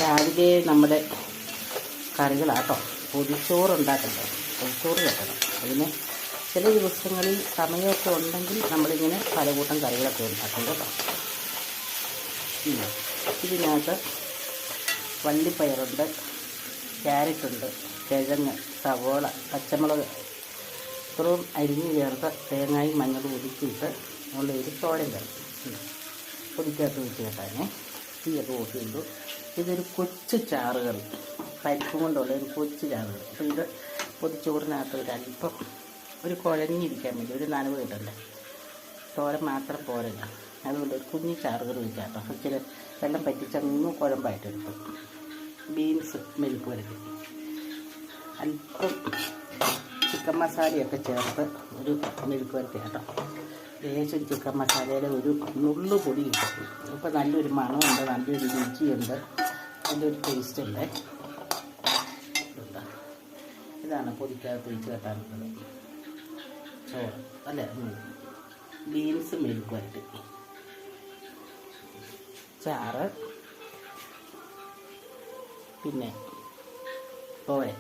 രാവിലെ നമ്മുടെ കറികളാട്ടോ. പൊതിച്ചോറ് ഉണ്ടാക്കണ്ടേ, പൊതിച്ചോറ് വെക്കണം. അതിന് ചില ദിവസങ്ങളിൽ സമയമൊക്കെ ഉണ്ടെങ്കിൽ നമ്മളിങ്ങനെ പലകൂട്ടം കറികളൊക്കെ ഉണ്ടാക്കും കേട്ടോ. ഇതിനകത്ത് വള്ളിപ്പയറുണ്ട്, ക്യാരറ്റുണ്ട്, കിഴങ്ങ്, സവോള, പച്ചമുളക് ഇത്രയും അരിഞ്ഞ് ചേർത്ത് തേങ്ങയും മഞ്ഞളും ഒതുക്കിയിട്ട് ഉള്ള ഒരു തോരൻ കറി പൊതിക്കകത്ത് വെച്ച് കേട്ടാനെ തീയൊക്കെ കൂട്ടിയിട്ടു. ഇതൊരു കൊച്ചു ചാറ് കറി, പരിപ്പും കൊണ്ടുള്ള ഒരു കൊച്ചു ചാറ് കറി. അപ്പോൾ ഇത് പൊതിച്ചോറിനകത്ത് ഒരല്പം ഒരു കുഴഞ്ഞിരിക്കാൻ വേണ്ടി ഒരു നനവ് കിട്ടണ്ടേ, തോരൻ മാത്രം പോരല്ല, അതുകൊണ്ട് ഒരു കുഞ്ഞു ചാറ് കറി വെക്കാം കേട്ടോ. ഇച്ചിരി വെള്ളം പറ്റിച്ചങ്ങ് കുഴമ്പായിട്ടെടുക്കും. ബീൻസ് മെഴുക്ക് വരട്ടി, അല്പം ചിക്കൻ മസാലയൊക്കെ ചേർത്ത് ഒരു മെഴുക്ക് വരട്ടി കേട്ടോ. ലേശം ചിക്കൻ മസാലയുടെ ഒരു നുള്ളു പൊടി കിട്ടും. അപ്പോൾ നല്ലൊരു മണമുണ്ട്, നല്ലൊരു രുചിയുണ്ട്, നല്ലൊരു ടേസ്റ്റ് ഉണ്ട്. ഇതാണ് പൊതിക്കകത്ത് വെച്ച് കെട്ടാനുള്ളത്. ചോറ് അല്ല, ബീൻസ് മെഴുക്ക് വരട്ടി, ചാറ്, പിന്നെ തോരൻ,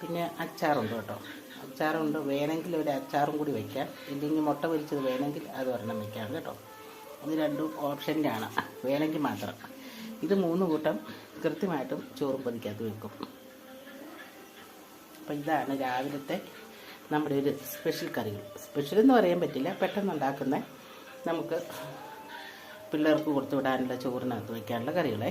പിന്നെ അച്ചാറുണ്ട് കേട്ടോ. അച്ചാറുണ്ട്, വേണമെങ്കിൽ ഒരു അച്ചാറും കൂടി വയ്ക്കാം. ഇല്ലെങ്കിൽ മുട്ട പൊരിച്ചത് വേണമെങ്കിൽ അത് ഒരെണ്ണം വയ്ക്കാം കേട്ടോ. ഇത് രണ്ടും ഓപ്ഷനിലാണ്, വേണമെങ്കിൽ മാത്രം. ഇത് 3 കൂട്ടം കൃത്യമായിട്ടും ചോറും പൊതിക്കകത്ത് വെക്കും. അപ്പം ഇതാണ് രാവിലത്തെ നമ്മുടെ ഒരു സ്പെഷ്യൽ കറികൾ. സ്പെഷ്യൽ എന്ന് പറയാൻ പറ്റില്ല, പെട്ടെന്ന് ഉണ്ടാക്കുന്ന, നമുക്ക് പിള്ളേർക്ക് കൊടുത്തു വിടാനുള്ള ചോറിനകത്ത് വയ്ക്കാനുള്ള കറികളെ.